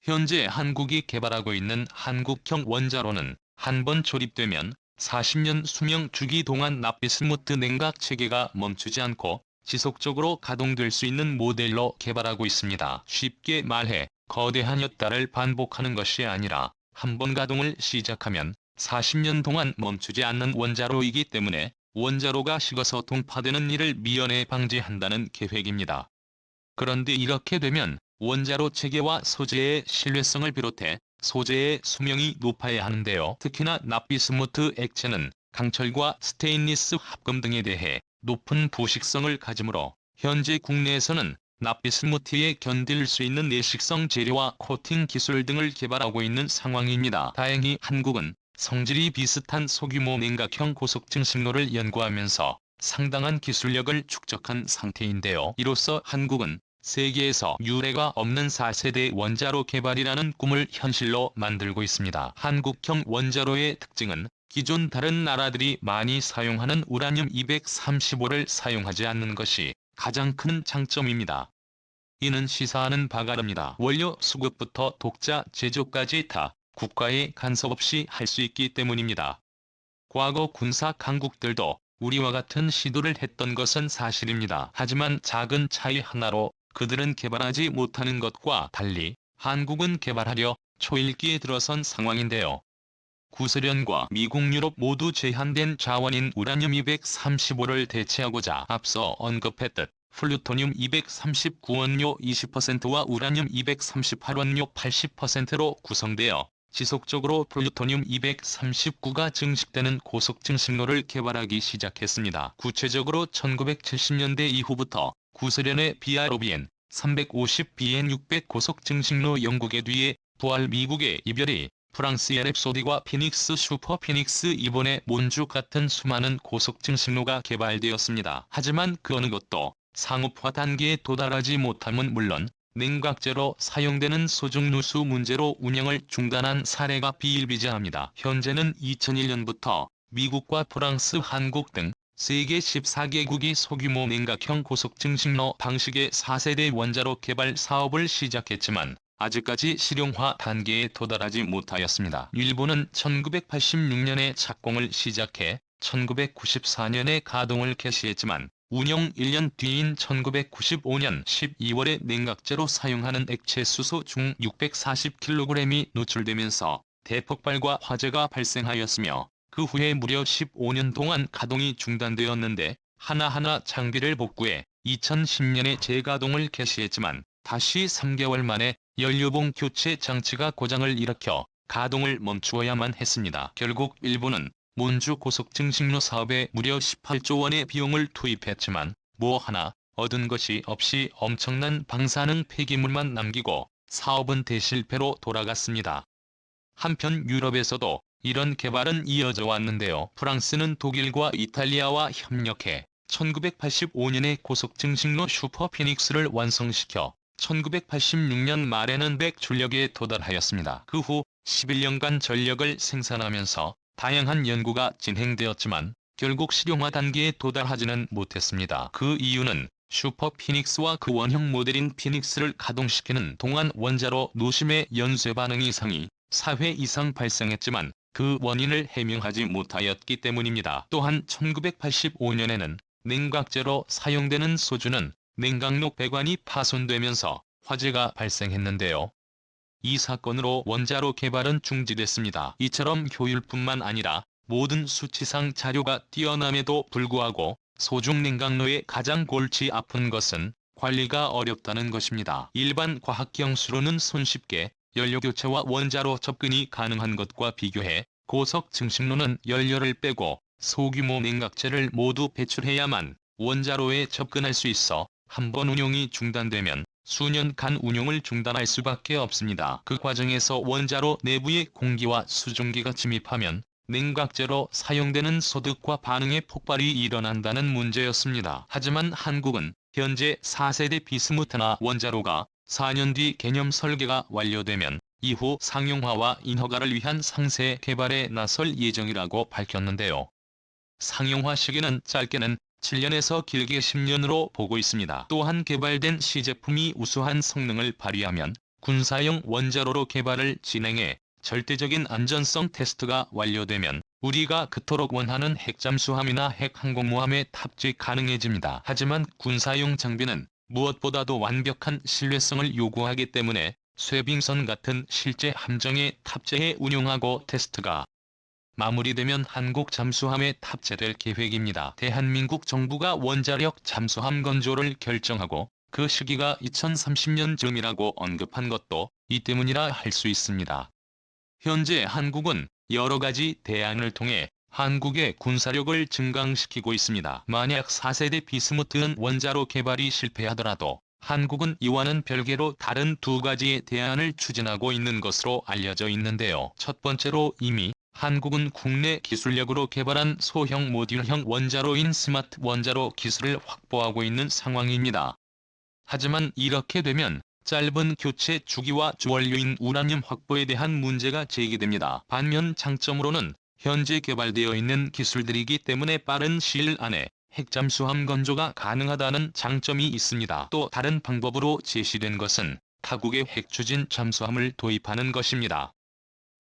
현재 한국이 개발하고 있는 한국형 원자로는 한 번 조립되면 40년 수명 주기 동안 나피스무트 냉각 체계가 멈추지 않고 지속적으로 가동될 수 있는 모델로 개발하고 있습니다. 쉽게 말해 거대한 엿달을 반복하는 것이 아니라 한 번 가동을 시작하면 40년 동안 멈추지 않는 원자로이기 때문에 원자로가 식어서 동파되는 일을 미연에 방지한다는 계획입니다. 그런데 이렇게 되면 원자로 체계와 소재의 신뢰성을 비롯해 소재의 수명이 높아야 하는데요. 특히나 나피스무트 액체는 강철과 스테인리스 합금 등에 대해 높은 부식성을 가지므로 현재 국내에서는 나피스무트에 견딜 수 있는 내식성 재료와 코팅 기술 등을 개발하고 있는 상황입니다. 다행히 한국은 성질이 비슷한 소규모 냉각형 고속증식로를 연구하면서 상당한 기술력을 축적한 상태인데요. 이로써 한국은 세계에서 유례가 없는 4세대 원자로 개발이라는 꿈을 현실로 만들고 있습니다. 한국형 원자로의 특징은 기존 다른 나라들이 많이 사용하는 우라늄-235를 사용하지 않는 것이 가장 큰 장점입니다. 이는 시사하는 바가 다릅니다. 원료 수급부터 독자 제조까지 다 국가의 간섭 없이 할 수 있기 때문입니다. 과거 군사 강국들도 우리와 같은 시도를 했던 것은 사실입니다. 하지만 작은 차이 하나로 그들은 개발하지 못하는 것과 달리 한국은 개발하려 초일기에 들어선 상황인데요. 구소련과 미국 유럽 모두 제한된 자원인 우라늄-235를 대체하고자 앞서 언급했듯 플루토늄 239원료 20%와 우라늄 238원료 80%로 구성되어 지속적으로 플루토늄 239가 증식되는 고속증식로를 개발하기 시작했습니다. 구체적으로 1970년대 이후부터 구소련의 BROBN 350BN 600 고속증식로 영국의 뒤에 부활 미국의 이별이 프랑스의 랩소디와 피닉스 슈퍼 피닉스 일본의 몬주 같은 수많은 고속증식로가 개발되었습니다. 하지만 그 어느 것도 상업화 단계에 도달하지 못함은 물론 냉각제로 사용되는 소중 누수 문제로 운영을 중단한 사례가 비일비재합니다. 현재는 2001년부터 미국과 프랑스, 한국 등 세계 14개국이 소규모 냉각형 고속증식로 방식의 4세대 원자로 개발 사업을 시작했지만 아직까지 실용화 단계에 도달하지 못하였습니다. 일본은 1986년에 착공을 시작해 1994년에 가동을 개시했지만 운영 1년 뒤인 1995년 12월에 냉각제로 사용하는 액체 수소 중 640kg이 노출되면서 대폭발과 화재가 발생하였으며 그 후에 무려 15년 동안 가동이 중단되었는데 하나하나 장비를 복구해 2010년에 재가동을 개시했지만 다시 3개월 만에 연료봉 교체 장치가 고장을 일으켜 가동을 멈추어야만 했습니다. 결국 일본은 몬주 고속증식로 사업에 무려 18조 원의 비용을 투입했지만 뭐 하나 얻은 것이 없이 엄청난 방사능 폐기물만 남기고 사업은 대실패로 돌아갔습니다. 한편 유럽에서도 이런 개발은 이어져 왔는데요. 프랑스는 독일과 이탈리아와 협력해 1985년에 고속증식로 슈퍼피닉스를 완성시켜 1986년 말에는 100출력에 도달하였습니다. 그 후 11년간 전력을 생산하면서 다양한 연구가 진행되었지만 결국 실용화 단계에 도달하지는 못했습니다. 그 이유는 슈퍼 피닉스와 그 원형 모델인 피닉스를 가동시키는 동안 원자로 노심의 연쇄 반응 이상이 4회 이상 발생했지만 그 원인을 해명하지 못하였기 때문입니다. 또한 1985년에는 냉각제로 사용되는 소주는 냉각록 배관이 파손되면서 화재가 발생했는데요. 이 사건으로 원자로 개발은 중지됐습니다. 이처럼 효율뿐만 아니라 모든 수치상 자료가 뛰어남에도 불구하고 소중 냉각로의 가장 골치 아픈 것은 관리가 어렵다는 것입니다. 일반 과학경수로는 손쉽게 연료교체와 원자로 접근이 가능한 것과 비교해 고속증식로는 연료를 빼고 소규모 냉각제를 모두 배출해야만 원자로에 접근할 수 있어 한번 운용이 중단되면 수년간 운용을 중단할 수밖에 없습니다. 그 과정에서 원자로 내부에 공기와 수증기가 침입하면 냉각제로 사용되는 소득과 반응의 폭발이 일어난다는 문제였습니다. 하지만 한국은 현재 4세대 비스무트나 원자로가 4년 뒤 개념 설계가 완료되면 이후 상용화와 인허가를 위한 상세 개발에 나설 예정이라고 밝혔는데요. 상용화 시기는 짧게는 7년에서 길게 10년으로 보고 있습니다. 또한 개발된 시제품이 우수한 성능을 발휘하면 군사용 원자로로 개발을 진행해 절대적인 안전성 테스트가 완료되면 우리가 그토록 원하는 핵잠수함이나 핵항공모함에 탑재 가능해집니다. 하지만 군사용 장비는 무엇보다도 완벽한 신뢰성을 요구하기 때문에 쇠빙선 같은 실제 함정에 탑재해 운용하고 테스트가 마무리되면 한국 잠수함에 탑재될 계획입니다. 대한민국 정부가 원자력 잠수함 건조를 결정하고 그 시기가 2030년쯤이라고 언급한 것도 이 때문이라 할 수 있습니다. 현재 한국은 여러 가지 대안을 통해 한국의 군사력을 증강시키고 있습니다. 만약 4세대 비스무트한 원자로 개발이 실패하더라도 한국은 이와는 별개로 다른 두 가지의 대안을 추진하고 있는 것으로 알려져 있는데요. 첫 번째로 이미 한국은 국내 기술력으로 개발한 소형 모듈형 원자로인 스마트 원자로 기술을 확보하고 있는 상황입니다. 하지만 이렇게 되면 짧은 교체 주기와 주원료인 우라늄 확보에 대한 문제가 제기됩니다. 반면 장점으로는 현재 개발되어 있는 기술들이기 때문에 빠른 시일 안에 핵잠수함 건조가 가능하다는 장점이 있습니다. 또 다른 방법으로 제시된 것은 타국의 핵추진 잠수함을 도입하는 것입니다.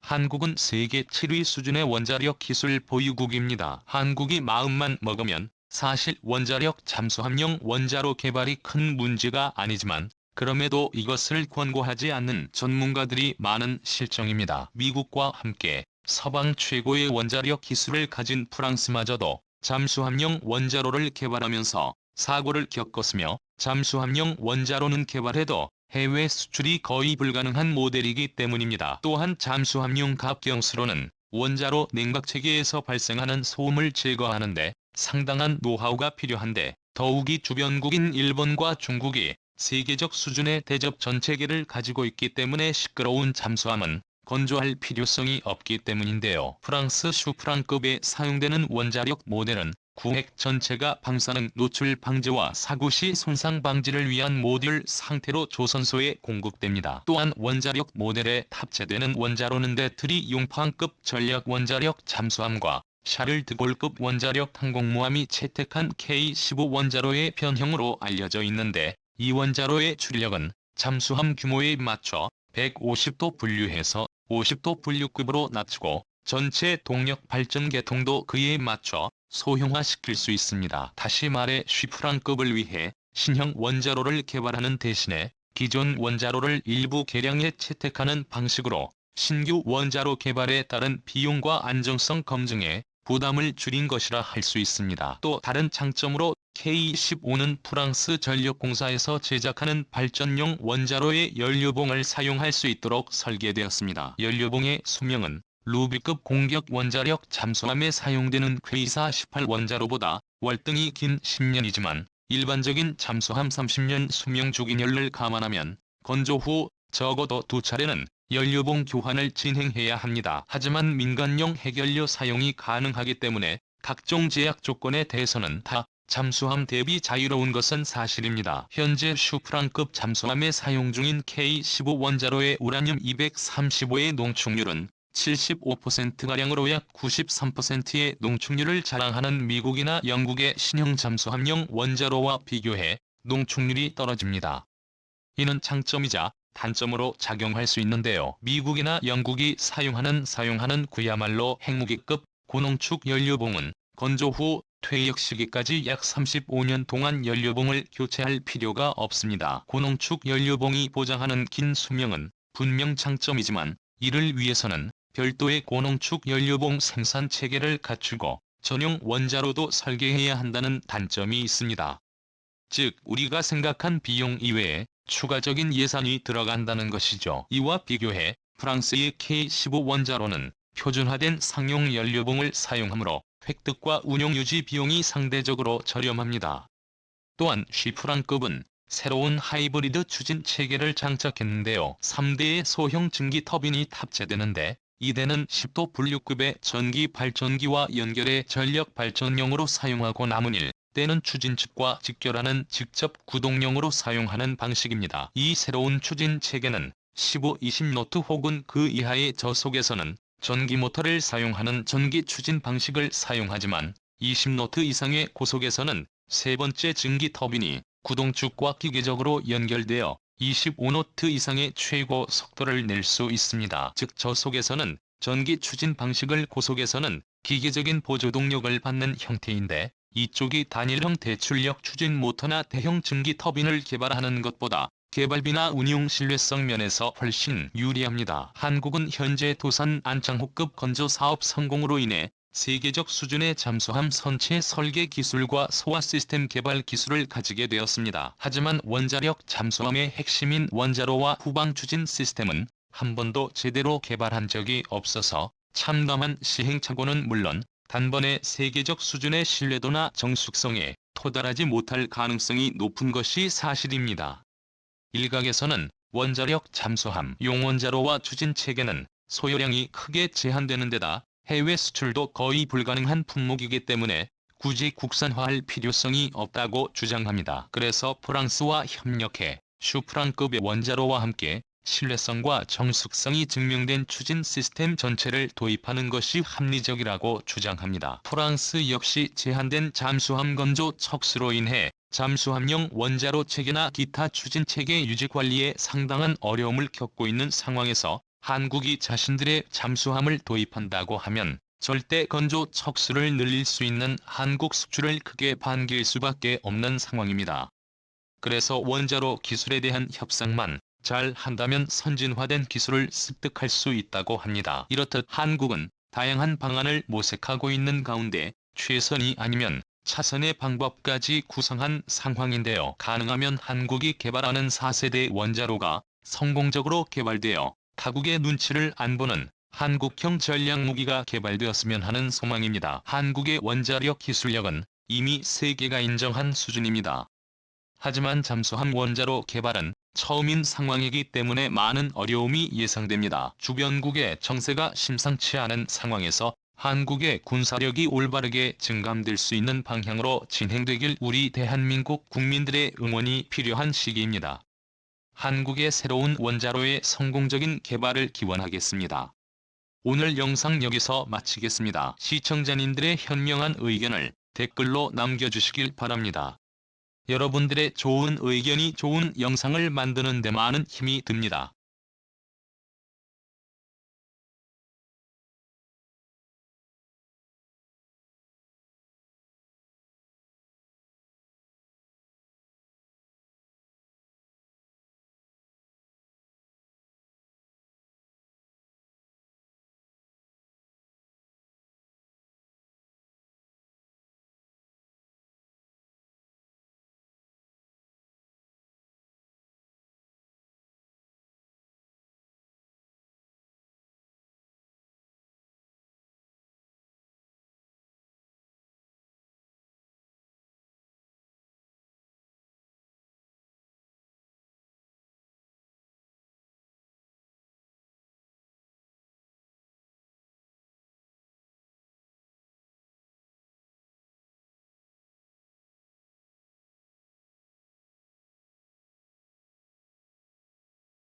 한국은 세계 7위 수준의 원자력 기술 보유국입니다. 한국이 마음만 먹으면 사실 원자력 잠수함용 원자로 개발이 큰 문제가 아니지만 그럼에도 이것을 권고하지 않는 전문가들이 많은 실정입니다. 미국과 함께 서방 최고의 원자력 기술을 가진 프랑스마저도 잠수함용 원자로를 개발하면서 사고를 겪었으며 잠수함용 원자로는 개발해도 해외 수출이 거의 불가능한 모델이기 때문입니다. 또한 잠수함용 갑경수로는 원자로 냉각체계에서 발생하는 소음을 제거하는 데 상당한 노하우가 필요한데 더욱이 주변국인 일본과 중국이 세계적 수준의 대접 전체계를 가지고 있기 때문에 시끄러운 잠수함은 건조할 필요성이 없기 때문인데요. 프랑스 슈프랑급에 사용되는 원자력 모델은 구획 전체가 방사능 노출 방지와 사고 시 손상 방지를 위한 모듈 상태로 조선소에 공급됩니다. 또한 원자력 모델에 탑재되는 원자로는 대트리 용팡급 전략 원자력 잠수함과 샤를 드골급 원자력 항공모함이 채택한 K-15 원자로의 변형으로 알려져 있는데 이 원자로의 출력은 잠수함 규모에 맞춰 150도 분류해서 50도 분류급으로 낮추고 전체 동력 발전 계통도 그에 맞춰 소형화시킬 수 있습니다. 다시 말해 슈프랑급을 위해 신형 원자로를 개발하는 대신에 기존 원자로를 일부 개량해 채택하는 방식으로 신규 원자로 개발에 따른 비용과 안정성 검증에 부담을 줄인 것이라 할 수 있습니다. 또 다른 장점으로 K-15는 프랑스 전력공사에서 제작하는 발전용 원자로의 연료봉을 사용할 수 있도록 설계되었습니다. 연료봉의 수명은 루비급 공격 원자력 잠수함에 사용되는 퀘이사 18 원자로보다 월등히 긴 10년이지만 일반적인 잠수함 30년 수명 주기열을 감안하면 건조 후 적어도 2차례는 연료봉 교환을 진행해야 합니다. 하지만 민간용 핵연료 사용이 가능하기 때문에 각종 제약 조건에 대해서는 다 잠수함 대비 자유로운 것은 사실입니다. 현재 슈프랑급 잠수함에 사용 중인 K-15 원자로의 우라늄 235의 농축률은 75%가량으로 약 93%의 농축률을 자랑하는 미국이나 영국의 신형 잠수함용 원자로와 비교해 농축률이 떨어집니다. 이는 장점이자 단점으로 작용할 수 있는데요. 미국이나 영국이 사용하는 그야말로 핵무기급 고농축 연료봉은 건조 후 퇴역 시기까지 약 35년 동안 연료봉을 교체할 필요가 없습니다. 고농축 연료봉이 보장하는 긴 수명은 분명 장점이지만 이를 위해서는 별도의 고농축 연료봉 생산 체계를 갖추고 전용 원자로도 설계해야 한다는 단점이 있습니다. 즉 우리가 생각한 비용 이외에 추가적인 예산이 들어간다는 것이죠. 이와 비교해 프랑스의 K-15 원자로는 표준화된 상용 연료봉을 사용하므로 획득과 운용 유지 비용이 상대적으로 저렴합니다. 또한 슈프랑급은 새로운 하이브리드 추진 체계를 장착했는데요. 3대의 소형 증기 터빈이 탑재되는데 이대는 10도 분류급의 전기 발전기와 연결해 전력 발전용으로 사용하고 남은 1대는 추진측과 직결하는 직접 구동용으로 사용하는 방식입니다. 이 새로운 추진 체계는 15-20노트 혹은 그 이하의 저속에서는 전기 모터를 사용하는 전기 추진 방식을 사용하지만 20노트 이상의 고속에서는 세 번째 증기 터빈이 구동축과 기계적으로 연결되어 25노트 이상의 최고 속도를 낼 수 있습니다. 즉 저속에서는 전기 추진 방식을, 고속에서는 기계적인 보조 동력을 받는 형태인데, 이쪽이 단일형 대출력 추진 모터나 대형 증기 터빈을 개발하는 것보다 개발비나 운용 신뢰성 면에서 훨씬 유리합니다. 한국은 현재 도산 안창호급 건조 사업 성공으로 인해 세계적 수준의 잠수함 선체 설계 기술과 소화 시스템 개발 기술을 가지게 되었습니다. 하지만 원자력 잠수함의 핵심인 원자로와 후방 추진 시스템은 한 번도 제대로 개발한 적이 없어서 참담한 시행착오는 물론 단번에 세계적 수준의 신뢰도나 정숙성에 도달하지 못할 가능성이 높은 것이 사실입니다. 일각에서는 원자력 잠수함 용 원자로와 추진 체계는 소요량이 크게 제한되는 데다 해외 수출도 거의 불가능한 품목이기 때문에 굳이 국산화할 필요성이 없다고 주장합니다. 그래서 프랑스와 협력해 슈프랑급의 원자로와 함께 신뢰성과 정숙성이 증명된 추진 시스템 전체를 도입하는 것이 합리적이라고 주장합니다. 프랑스 역시 제한된 잠수함 건조 척수로 인해 잠수함용 원자로 체계나 기타 추진 체계 유지 관리에 상당한 어려움을 겪고 있는 상황에서 한국이 자신들의 잠수함을 도입한다고 하면 절대 건조 척수를 늘릴 수 있는 한국 수출을 크게 반길 수밖에 없는 상황입니다. 그래서 원자로 기술에 대한 협상만 잘 한다면 선진화된 기술을 습득할 수 있다고 합니다. 이렇듯 한국은 다양한 방안을 모색하고 있는 가운데 최선이 아니면 차선의 방법까지 구상한 상황인데요. 가능하면 한국이 개발하는 4세대 원자로가 성공적으로 개발되어 타국의 눈치를 안 보는 한국형 전략무기가 개발되었으면 하는 소망입니다. 한국의 원자력 기술력은 이미 세계가 인정한 수준입니다. 하지만 잠수함 원자로 개발은 처음인 상황이기 때문에 많은 어려움이 예상됩니다. 주변국의 정세가 심상치 않은 상황에서 한국의 군사력이 올바르게 증감될 수 있는 방향으로 진행되길 우리 대한민국 국민들의 응원이 필요한 시기입니다. 한국의 새로운 원자로의 성공적인 개발을 기원하겠습니다. 오늘 영상 여기서 마치겠습니다. 시청자님들의 현명한 의견을 댓글로 남겨주시길 바랍니다. 여러분들의 좋은 의견이 좋은 영상을 만드는 데 많은 힘이 듭니다.